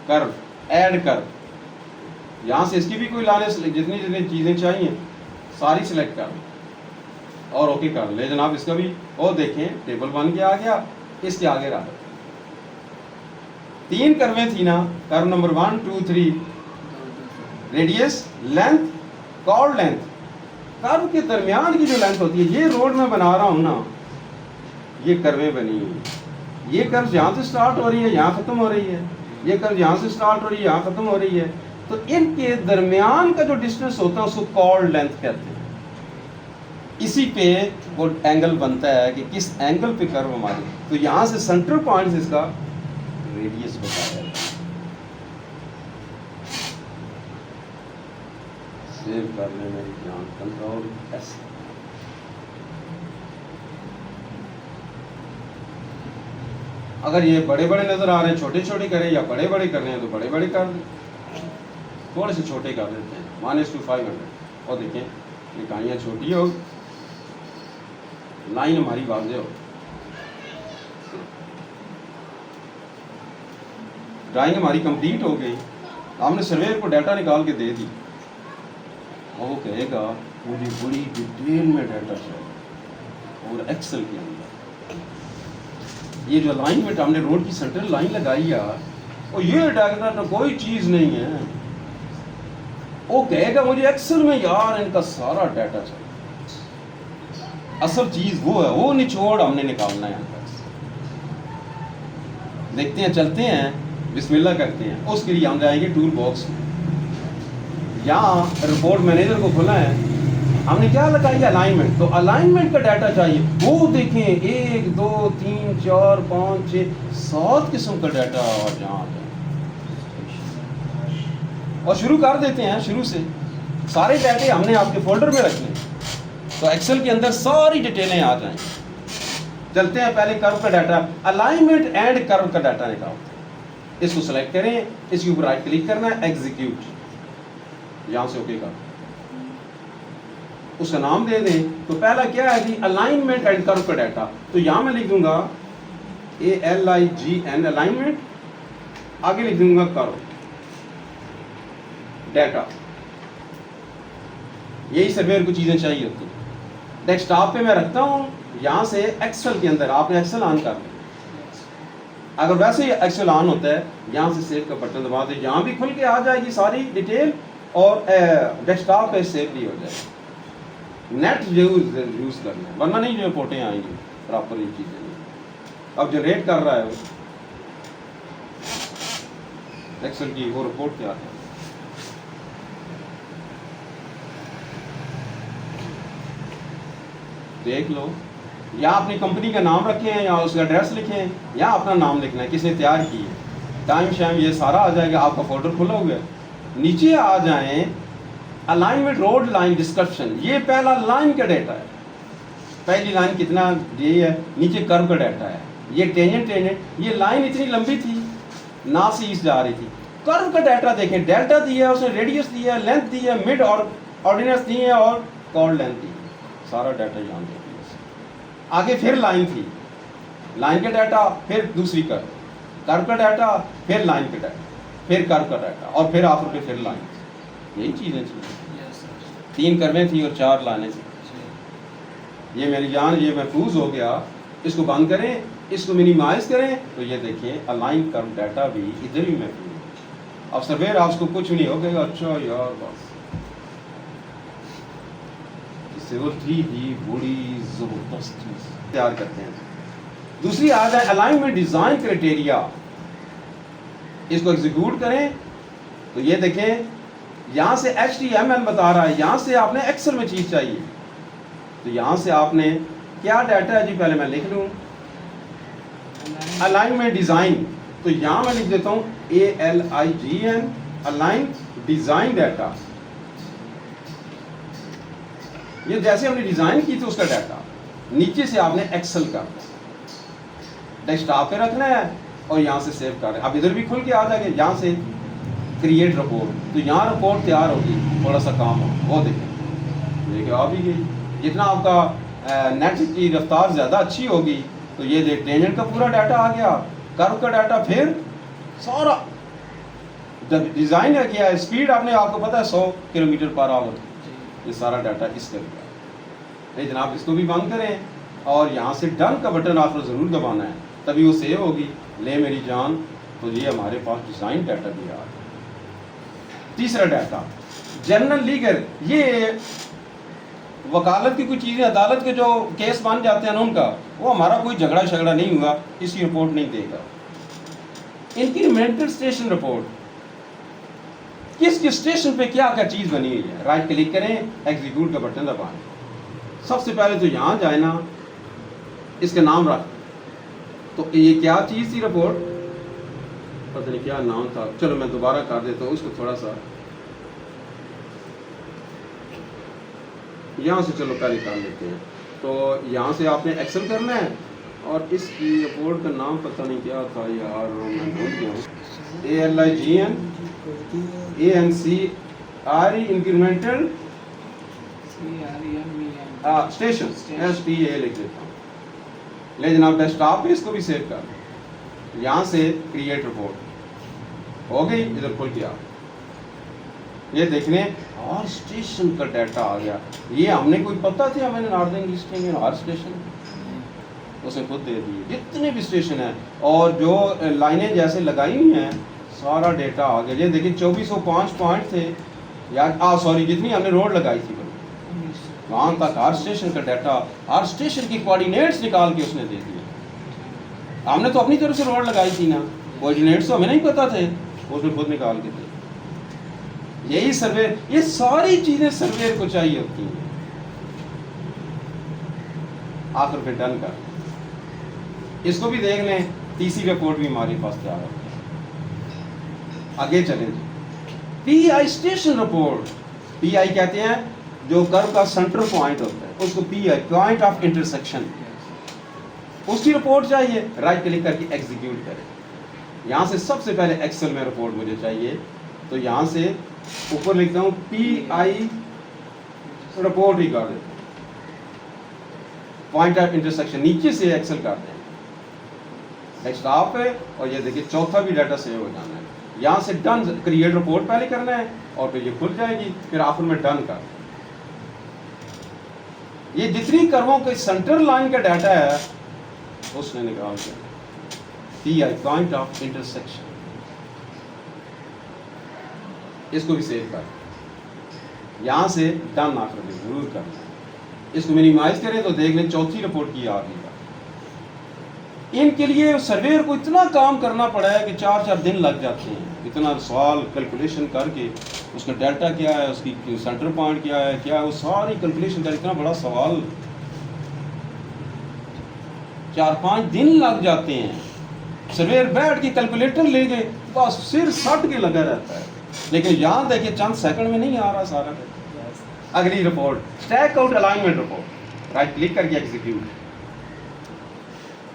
Curve, add curve. यहाँ से इसकी भी कोई लाने जितनी जितनी चीज़ें चाहिए सारी सिलेक्ट कर और ओके कर ले जनाब। इसका भी और देखें टेबल बन के आ गया, इसके आगे रख 3 कर्वें थी ना, curve number 1 2 3, radius, length, chord length. Curve के दरमियान की जो लेंथ होती है, ये रोड में बना रहा हूँ ना, ये कर्वें बनी हुई, ये कर्व यहाँ से स्टार्ट हो रही है, यहाँ ख़त्म हो रही है, ये कर्व यहाँ से स्टार्ट हो रही है, यहाँ ख़त्म हो रही है। तो इनके दरमियान का जो डिस्टेंस होता है उसको कॉर्ड लेंथ कहते हैं। इसी पे वो एंगल बनता है कि किस एंगल पे कर्व हमारी, तो यहाँ से सेंटर पॉइंट से इसका रेडियस बताया जाता है। सेव करने में ध्यान, कंट्रोल एस। अगर ये बड़े बड़े नजर आ रहे हैं, छोटे छोटे करें, या बड़े बड़े कर रहे हैं तो बड़े बड़े कर दें, थोड़े से छोटे कर देते हैं, -500। और देखें इकाइयाँ छोटी हो, लाइन हमारी वाज़ेह हो। ड्राइंग हमारी कंप्लीट हो गई, हमने सर्वेयर को डाटा निकाल के दे दी, वो कहेगा मुझे बड़ी डिटेल में डाटा चाहिए। और एक्सेल के अंदर ये जो अलाइनमेंट हमने रोड की सेंटर लाइन लगाई यार, और ये डाटा तो कोई चीज़ नहीं है, वो कहेगा मुझे एक्सेल में यार इनका सारा डाटा चाहिए। असल चीज़ वो है, वो निचोड़ हमने निकालना है। देखते हैं, चलते हैं, बिस्मिल्लाह करते हैं। उसके लिए हम जाएंगे टूल बॉक्स में, यहाँ रिपोर्ट मैनेजर को खुला है, हमने क्या लगाई अलाइनमेंट। तो अलाइनमेंट का डाटा चाहिए, वो देखें 1 2 3 4 5 6 7 किस्म का डाटा। और यहाँ और शुरू कर देते हैं, शुरू से सारे डाटे हमने आपके फोल्डर में रखने, तो एक्सेल के अंदर सारी डिटेलें आ जाएं। चलते हैं, पहले कर्व का डाटा, अलाइनमेंट एंड कर्व का डाटा निकालते हैं। इसको सेलेक्ट करें, इसके ऊपर राइट क्लिक करना है, एग्जीक्यूट, यहाँ से ओके कर, उसका नाम दे दें। तो पहला क्या है जी, अलाइनमेंट एंड कर्व का डाटा। तो यहाँ मैं लिख दूंगा ALIGN अलाइनमेंट, आगे लिख दूंगा कर्व डाटा। यही सर्वेयर को चीज़ें चाहिए होती हैं। डेस्कटॉप पे मैं रखता हूँ, यहाँ से एक्सेल के अंदर आपने एक्सेल ऑन कर लिया। अगर वैसे ही एक्सेल ऑन होता है, यहाँ से सेव का बटन दबा दें, यहाँ भी खुल के आ जाएगी सारी डिटेल, और डेस्कटॉप पे सेव भी हो जाएगी। नेट यूज़ करना है, वरना नहीं जो रिपोर्टें आएंगी प्रॉपर, ये चीज़ें नहीं। अब जनरेट कर रहा है वो एक्सेल की, वो रिपोर्ट क्या है। देख लो, या अपनी कंपनी का नाम रखें, या उसका एड्रेस लिखें, या अपना नाम लिखना है, किसने तैयार की है, टाइम शाइम, ये सारा आ जाएगा। आपका फोल्डर खुला हुआ है, नीचे आ जाएं, अलाइनमेंट रोड लाइन डिस्क्रिप्शन, ये पहला लाइन का डाटा है। पहली लाइन कितना ये है, नीचे कर्व का डाटा है, ये टेंजेंट, ये लाइन इतनी लंबी थी, ना से ईस्ट जा रही थी। कर्व का डाटा देखें, डेल्टा दिया है, उसने रेडियस दिया है, लेंथ दी है, मिड और ऑर्डिनस दी है, और कॉर्ड लेंथ दी है, सारा डाटा यहाँ देखिए। आगे फिर लाइन थी, लाइन का डाटा, फिर दूसरी कर्व का डाटा, फिर लाइन का डाटा, फिर कर्व का डाटा, और फिर आखिर पे फिर लाइन। यही चीज़ें थी, 3 कर्वें थी और 4 लाइनें थी। ये मेरी जान, ये महफूज हो गया। इसको बंद करें, इसको मिनिमाइज करें, तो ये देखिए अलाइन कर्व डाटा भी इधर ही महफूज है। अब सर्वेयर आपको कुछ नहीं हो गया, अच्छा यार बस सिविल थी बड़ी ज़बरदस्त चीज़ तैयार करते हैं। दूसरी आ जाए अलाइनमेंट डिज़ाइन क्राइटेरिया, इसको एग्जीक्यूट करें, तो ये देखें यहाँ से HTML बता रहा है, यहाँ से आपने एक्सेल में चीज़ चाहिए, तो यहाँ से आपने क्या डाटा है जी, पहले मैं लिख लूँ अलाइनमेंट डिज़ाइन, तो यहाँ मैं लिख देता हूँ ALIGN अलाइन डिज़ाइन डाटा। ये जैसे हमने डिज़ाइन की थी उसका डाटा, नीचे से आपने एक्सेल का डेस्कटॉप पे रखना है, और यहाँ से सेव कर रहे हैं। अब इधर भी खुल के आ जाएंगे, यहाँ से क्रिएट रिपोर्ट, तो यहाँ रिपोर्ट तैयार होगी, थोड़ा सा काम हो, वो देखिए आ भी गई। जितना आपका नेट की रफ्तार ज़्यादा अच्छी होगी, तो ये देख टेंजेंट का पूरा डाटा आ गया, कर्व का डाटा, फिर सारा डिज़ाइन है किया है, स्पीड आपने आपको पता है 100 किलोमीटर पर आवर, ये सारा डाटा इसका लिखा है। नहीं जनाब, इसको भी बंद करें और यहाँ से डन का बटन आपको ज़रूर दबाना है, तभी वो सेव होगी। ले मेरी जान, तो ये हमारे पास डिज़ाइन डाटा भी आ गया। तीसरा डाटा जनरल लीगल, ये वकालत की कुछ चीज़ें, अदालत के जो केस बन जाते हैं ना उनका, वो हमारा कोई झगड़ा शगड़ा नहीं हुआ, इसकी रिपोर्ट नहीं देगा। इंक्रीमेंटल स्टेशन रिपोर्ट, किस किस स्टेशन पे क्या क्या चीज़ बनी हुई है, राइट क्लिक करें, एग्जीक्यूट का बटन दबाएं। सबसे पहले तो यहाँ जाए ना, इसका नाम रख, तो ये क्या चीज़ थी रिपोर्ट, पता नहीं क्या नाम था, चलो मैं दोबारा कर देता हूँ इसको थोड़ा सा, यहाँ से चलो पहले कर लेते हैं। तो यहाँ से आपने एक्सेल करना है और इसकी रिपोर्ट का नाम पता नहीं क्या था यार, मैं भूल गया हूँ। ALIGN इंक्रीमेंटल स्टेशन, STA लिख देता हूँ। ले जनाब डेस्कटॉप पे इसको भी सेव कर, यहाँ से क्रिएट रिपोर्ट हो गई, इधर खुल गया, ये देखने हर स्टेशन का डाटा आ गया। ये हमने कोई पता था मैंने नॉर्दर्न लिस्टिंग में हर स्टेशन उसने खुद दे दिए, जितने भी स्टेशन हैं, और जो लाइनें जैसे लगाई हुई हैं सारा डेटा आ गया। ये देखिए 2405 पॉइंट थे यार, सॉरी जितनी हमने रोड लगाई थी वहाँ तक हर स्टेशन का डाटा, हर स्टेशन की कोऑर्डिनेट्स निकाल के उसने दे दिए। हमने तो अपनी तरफ से रोड लगाई थी ना, कोऑर्डिनेट्स तो हमें नहीं पता थे, उसने खुद निकाल के दिए। यही सर्वे, ये सारी चीजें सर्वेयर को चाहिए होती हैं। आखिर पे डन कर, इसको भी देख लें, तीसरी रिपोर्ट भी हमारे पास तैयार है। आगे चलें, PI स्टेशन रिपोर्ट। PI कहते हैं जो कर्व का सेंटर पॉइंट होता है उसको PI, पॉइंट ऑफ इंटरसेक्शन, उसकी रिपोर्ट चाहिए। राइट क्लिक करके एग्जीक्यूट करें। यहाँ से सबसे पहले एक्सेल में रिपोर्ट मुझे चाहिए, तो यहाँ से ऊपर लिखता हूँ PI रिपोर्ट ही कर देता हूँ, पॉइंट ऑफ इंटरसेक्शन, नीचे से एक्सेल करते हैं डेस्कटॉप पे, और ये देखिए चौथा भी डाटा सेव हो जाना है। यहाँ से डन क्रिएट रिपोर्ट पहले करना है और फिर ये खुल जाएगी, फिर आखिर में डन कर। ये जितनी कर्वों के सेंटर लाइन का डाटा है उसने निकाल दिया, PI पॉइंट ऑफ इंटरसेक्शन। इसको भी सेव कर, यहाँ से डन आखिर में जरूर करना है। इसको मिनिमाइज करें तो देख लें चौथी रिपोर्ट की आ रही है। इनके लिए सर्वेयर को इतना काम करना पड़ा है कि 4-4 दिन लग जाते हैं, इतना सवाल कैलकुलेशन करके उसका डाटा क्या है, उसकी सेंटर पॉइंट क्या है, क्या है, वो सारी कैलकुलेशन कर, इतना बड़ा सवाल 4-5 दिन लग जाते हैं। सर्वेयर बैठ के कैलकुलेटर ले गए, बस सिर सट के लगा रहता है, लेकिन यहाँ देखिए चंद सेकंड में नहीं आ रहा सारा। अगली report stack out alignment report, right click करके एग्जीक्यूट।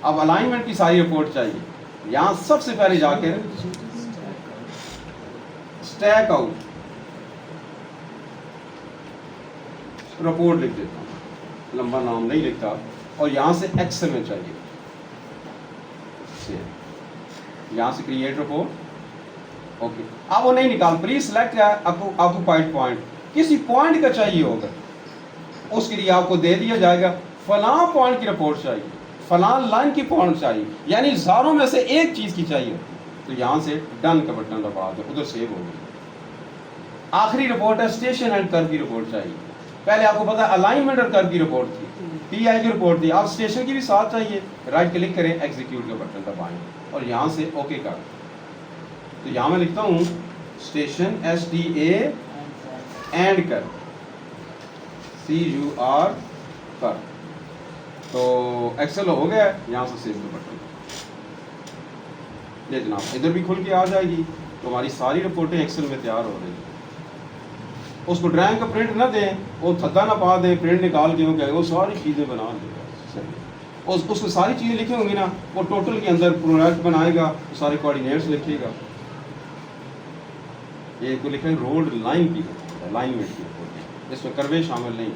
अब अलाइनमेंट की सारी रिपोर्ट चाहिए। यहाँ सबसे पहले जाकर स्टैक आउट रिपोर्ट लिख देता हूँ, लंबा नाम नहीं लिखता, और यहाँ से एक्सेल में चाहिए। यहाँ से क्रिएट रिपोर्ट, ओके। अब वो नहीं निकाल, प्लीज सिलेक्ट ऑक्युपाइड पॉइंट, किसी पॉइंट का चाहिए होगा, उसके लिए आपको दे दिया जाएगा फलां पॉइंट की रिपोर्ट चाहिए, फलां लाइन की पॉइंट चाहिए, यानी हजारों में से एक चीज की चाहिए, तो यहाँ से डन का बटन दबा दो, उधर सेव हो गई। आखिरी रिपोर्ट है स्टेशन एंड कर्व की रिपोर्ट चाहिए। पहले आपको पता है अलाइनमेंट और कर्व की रिपोर्ट थी, PI की रिपोर्ट थी, आप स्टेशन की भी साथ चाहिए। राइट क्लिक करें, एग्जीक्यूट का बटन दबाएं और यहाँ से ओके कर। तो यहाँ मैं लिखता हूँ स्टेशन STA एंड कर, CUR कर। तो एक्सेल हो गया, यहाँ से सेव का बटन, ये जनाब इधर भी खुल के आ जाएगी। तो हमारी सारी रिपोर्टें एक्सेल में तैयार हो रही हैं। उसको ड्राइंग का प्रिंट ना दें, वो थद्दा ना पा दें, प्रिंट निकाल के वो सारी चीज़ें बना देगा। उसको सारी चीज़ें लिखी होंगी ना, वो टोटल के अंदर प्रोडक्ट बनाएगा, तो सारे कोऑर्डिनेट्स लिखेगा। ये को लिखा है रोड लाइन की अलाइनमेंट की रिपोर्ट, इसमें कर्वे शामिल नहीं,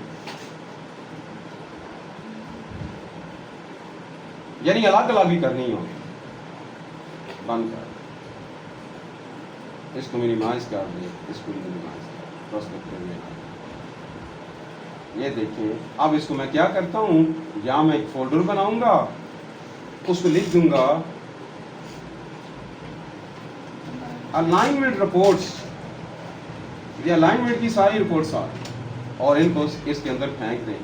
यानी अलग अलग भी करनी होगी। बंद कर। इसको मिनिमाइज कर दें, इसको मिनिमाइज कर प्रोस्पेक्टर में। ये देखें, अब इसको मैं क्या करता हूँ, यहाँ मैं एक फोल्डर बनाऊंगा, उसको लिख दूंगा अलाइनमेंट रिपोर्ट्स, ये अलाइनमेंट की सारी रिपोर्ट्स आ, और इनको इसके अंदर फेंक दें।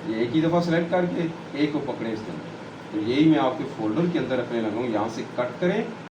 ये एक ही दफ़ा सेलेक्ट करके एक को पकड़े इसके अंदर। तो यही मैं आपके फोल्डर के अंदर रखने लगा हूँ। यहाँ से कट करें